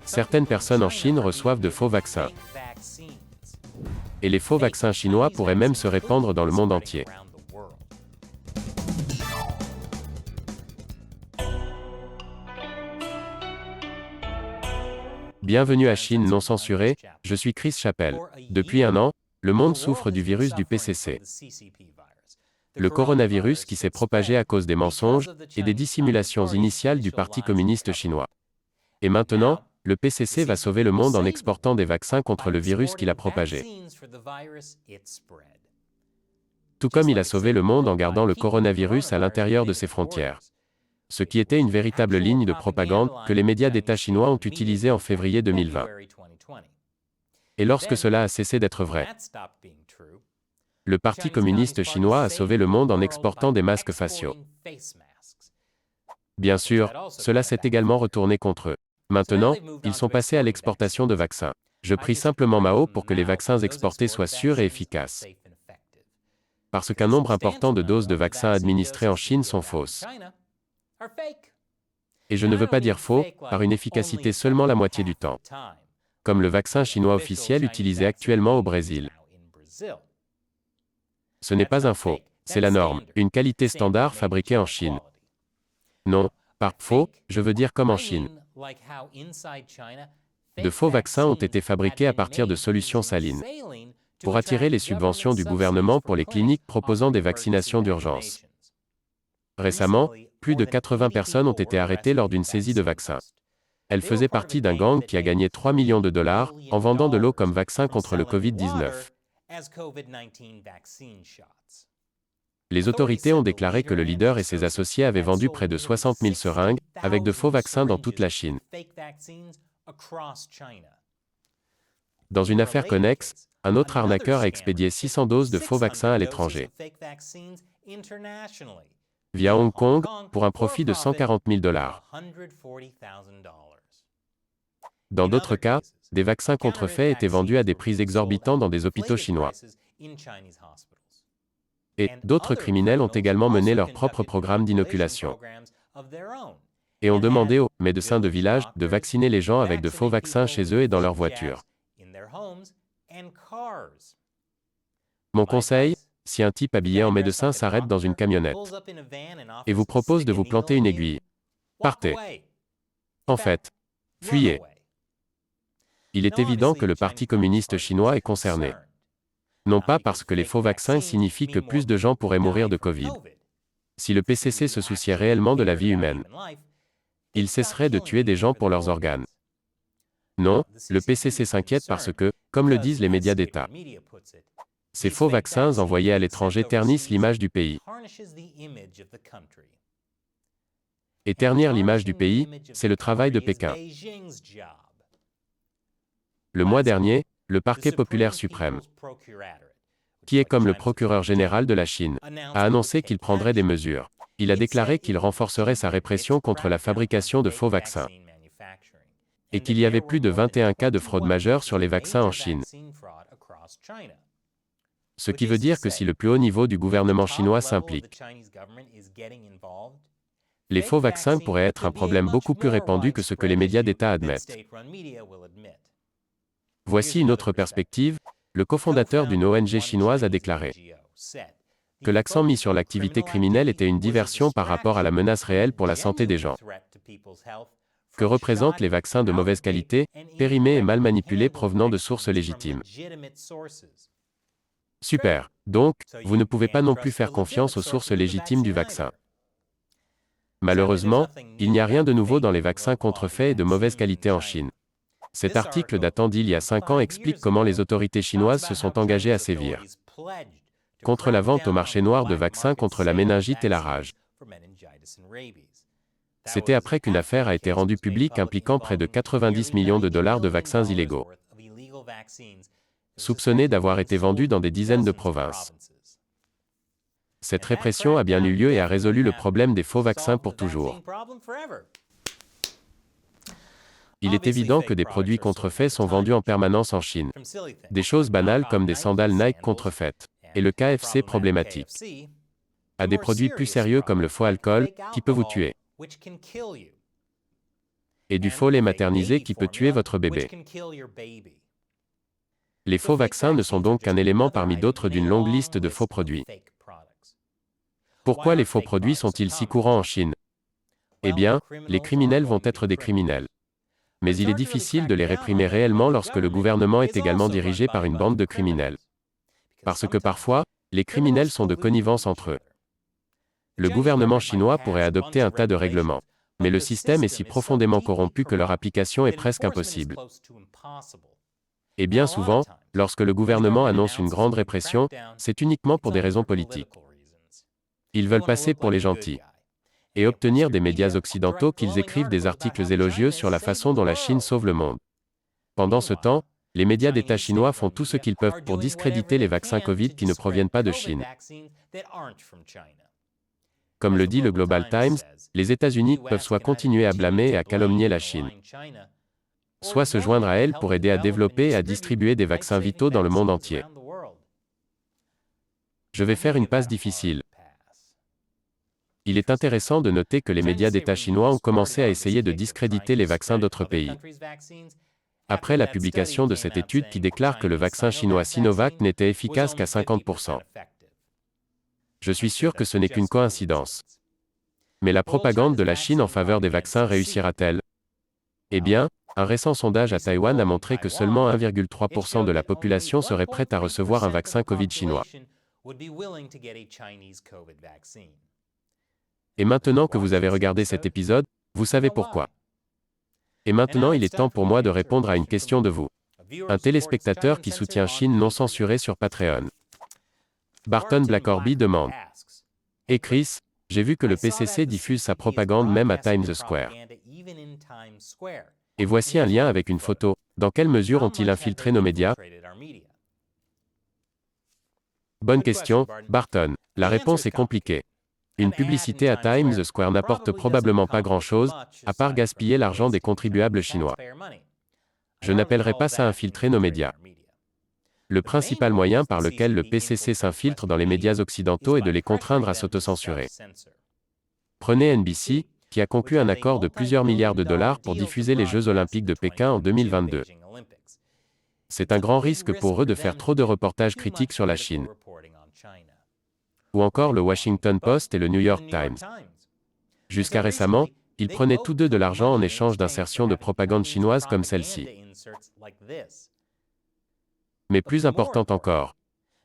Certaines personnes en Chine reçoivent de faux vaccins. Et les faux vaccins chinois pourraient même se répandre dans le monde entier. Bienvenue à Chine non censurée, je suis Chris Chappell. Depuis un an, le monde souffre du virus du PCC. Le coronavirus qui s'est propagé à cause des mensonges et des dissimulations initiales du Parti communiste chinois. Et maintenant, le PCC va sauver le monde en exportant des vaccins contre le virus qu'il a propagé. Tout comme il a sauvé le monde en gardant le coronavirus à l'intérieur de ses frontières. Ce qui était une véritable ligne de propagande que les médias d'État chinois ont utilisée en février 2020. Et lorsque cela a cessé d'être vrai, le Parti communiste chinois a sauvé le monde en exportant des masques faciaux. Bien sûr, cela s'est également retourné contre eux. Maintenant, ils sont passés à l'exportation de vaccins. Je prie simplement Mao pour que les vaccins exportés soient sûrs et efficaces. Parce qu'un nombre important de doses de vaccins administrées en Chine sont fausses. Et je ne veux pas dire faux, par une efficacité seulement la moitié du temps. Comme le vaccin chinois officiel utilisé actuellement au Brésil. Ce n'est pas un faux, c'est la norme, une qualité standard fabriquée en Chine. Non, par faux, je veux dire comme en Chine. De faux vaccins ont été fabriqués à partir de solutions salines, pour attirer les subventions du gouvernement pour les cliniques proposant des vaccinations d'urgence. Récemment, plus de 80 personnes ont été arrêtées lors d'une saisie de vaccins. Elles faisaient partie d'un gang qui a gagné 3 millions de dollars en vendant de l'eau comme vaccin contre le Covid-19. Les autorités ont déclaré que le leader et ses associés avaient vendu près de 60 000 seringues, avec de faux vaccins dans toute la Chine. Dans une affaire connexe, un autre arnaqueur a expédié 600 doses de faux vaccins à l'étranger, via Hong Kong, pour un profit de 140 000 dollars. Dans d'autres cas, des vaccins contrefaits étaient vendus à des prix exorbitants dans des hôpitaux chinois. Et d'autres criminels ont également mené leur propre programme d'inoculation. Et ont demandé aux médecins de village de vacciner les gens avec de faux vaccins chez eux et dans leur voiture. Mon conseil, si un type habillé en médecin s'arrête dans une camionnette et vous propose de vous planter une aiguille, partez. En fait, fuyez. Il est évident que le Parti communiste chinois est concerné. Non pas parce que les faux vaccins signifient que plus de gens pourraient mourir de Covid. Si le PCC se souciait réellement de la vie humaine, il cesserait de tuer des gens pour leurs organes. Non, le PCC s'inquiète parce que, comme le disent les médias d'État, ces faux vaccins envoyés à l'étranger ternissent l'image du pays. Et ternir l'image du pays, c'est le travail de Pékin. Le mois dernier, le parquet populaire suprême, qui est comme le procureur général de la Chine, a annoncé qu'il prendrait des mesures. Il a déclaré qu'il renforcerait sa répression contre la fabrication de faux vaccins. Et qu'il y avait plus de 21 cas de fraude majeure sur les vaccins en Chine. Ce qui veut dire que si le plus haut niveau du gouvernement chinois s'implique, les faux vaccins pourraient être un problème beaucoup plus répandu que ce que les médias d'État admettent. Voici une autre perspective, le cofondateur d'une ONG chinoise a déclaré que l'accent mis sur l'activité criminelle était une diversion par rapport à la menace réelle pour la santé des gens, que représentent les vaccins de mauvaise qualité, périmés et mal manipulés provenant de sources légitimes. Super. Donc, vous ne pouvez pas non plus faire confiance aux sources légitimes du vaccin. Malheureusement, il n'y a rien de nouveau dans les vaccins contrefaits et de mauvaise qualité en Chine. Cet article datant d'il y a 5 ans explique comment les autorités chinoises se sont engagées à sévir contre la vente au marché noir de vaccins contre la méningite et la rage. C'était après qu'une affaire a été rendue publique impliquant près de 90 millions de dollars de vaccins illégaux, soupçonnés d'avoir été vendus dans des dizaines de provinces. Cette répression a bien eu lieu et a résolu le problème des faux vaccins pour toujours. Il est évident que des produits contrefaits sont vendus en permanence en Chine. Des choses banales comme des sandales Nike contrefaites, et le KFC problématique, à des produits plus sérieux comme le faux alcool, qui peut vous tuer. et du faux lait maternisé qui peut tuer votre bébé. Les faux vaccins ne sont donc qu'un élément parmi d'autres d'une longue liste de faux produits. Pourquoi les faux produits sont-ils si courants en Chine? Eh bien, les criminels vont être des criminels. Mais il est difficile de les réprimer réellement lorsque le gouvernement est également dirigé par une bande de criminels. Parce que parfois, les criminels sont de connivence entre eux. Le gouvernement chinois pourrait adopter un tas de règlements. Mais le système est si profondément corrompu que leur application est presque impossible. Et bien souvent, lorsque le gouvernement annonce une grande répression, c'est uniquement pour des raisons politiques. Ils veulent passer pour les gentils et obtenir des médias occidentaux qu'ils écrivent des articles élogieux sur la façon dont la Chine sauve le monde. Pendant ce temps, les médias d'État chinois font tout ce qu'ils peuvent pour discréditer les vaccins Covid qui ne proviennent pas de Chine. Comme le dit le Global Times, les États-Unis peuvent soit continuer à blâmer et à calomnier la Chine, soit se joindre à elle pour aider à développer et à distribuer des vaccins vitaux dans le monde entier. Je vais faire une passe difficile. Il est intéressant de noter que les médias d'État chinois ont commencé à essayer de discréditer les vaccins d'autres pays. Après la publication de cette étude qui déclare que le vaccin chinois Sinovac n'était efficace qu'à 50%. Je suis sûr que ce n'est qu'une coïncidence. Mais la propagande de la Chine en faveur des vaccins réussira-t-elle? Eh bien, un récent sondage à Taïwan a montré que seulement 1,3% de la population serait prête à recevoir un vaccin Covid chinois. Et maintenant que vous avez regardé cet épisode, vous savez pourquoi. Et maintenant il est temps pour moi de répondre à une question de vous. Un téléspectateur qui soutient Chine non censurée sur Patreon. Barton Blackorby demande. Et Chris, j'ai vu que le PCC diffuse sa propagande même à Times Square. Et voici un lien avec une photo. Dans quelle mesure ont-ils infiltré nos médias? Bonne question, Barton. La réponse est compliquée. Une publicité à Times Square n'apporte probablement pas grand-chose, à part gaspiller l'argent des contribuables chinois. Je n'appellerai pas ça infiltrer nos médias. Le principal moyen par lequel le PCC s'infiltre dans les médias occidentaux est de les contraindre à s'autocensurer. Prenez NBC, qui a conclu un accord de plusieurs milliards de dollars pour diffuser les Jeux Olympiques de Pékin en 2022. C'est un grand risque pour eux de faire trop de reportages critiques sur la Chine. Ou encore le Washington Post et le New York Times. Jusqu'à récemment, ils prenaient tous deux de l'argent en échange d'insertions de propagande chinoise comme celle-ci. Mais plus important encore,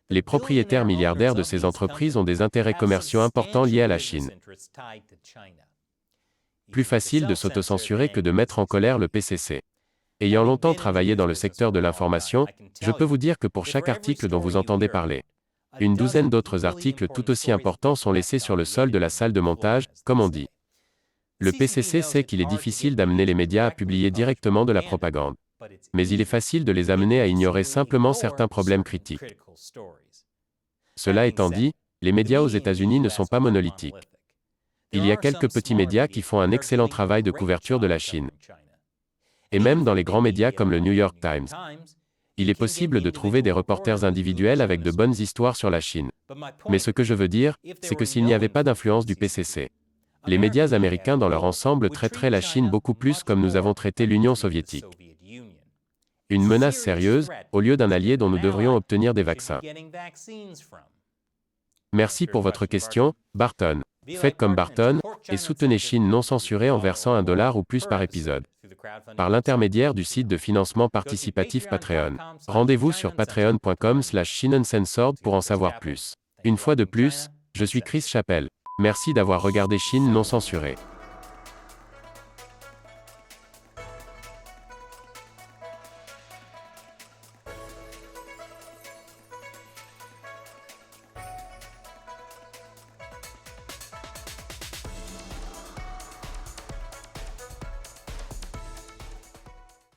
les propriétaires milliardaires de ces entreprises ont des intérêts commerciaux importants liés à la Chine. Plus facile de s'autocensurer que de mettre en colère le PCC. Ayant longtemps travaillé dans le secteur de l'information, je peux vous dire que pour chaque article dont vous entendez parler, une douzaine d'autres articles tout aussi importants sont laissés sur le sol de la salle de montage, comme on dit. Le PCC sait qu'il est difficile d'amener les médias à publier directement de la propagande. Mais il est facile de les amener à ignorer simplement certains problèmes critiques. Cela étant dit, les médias aux États-Unis ne sont pas monolithiques. Il y a quelques petits médias qui font un excellent travail de couverture de la Chine. Et même dans les grands médias comme le New York Times, il est possible de trouver des reporters individuels avec de bonnes histoires sur la Chine. Mais ce que je veux dire, c'est que s'il n'y avait pas d'influence du PCC, les médias américains dans leur ensemble traiteraient la Chine beaucoup plus comme nous avons traité l'Union soviétique. Une menace sérieuse, au lieu d'un allié dont nous devrions obtenir des vaccins. Merci pour votre question, Barton. Faites comme Barton, et soutenez Chine non censurée en versant $1 ou plus par épisode. Par l'intermédiaire du site de financement participatif Patreon. Rendez-vous sur patreon.com/ChineUncensored pour en savoir plus. Une fois de plus, je suis Chris Chappell. Merci d'avoir regardé Chine non censurée.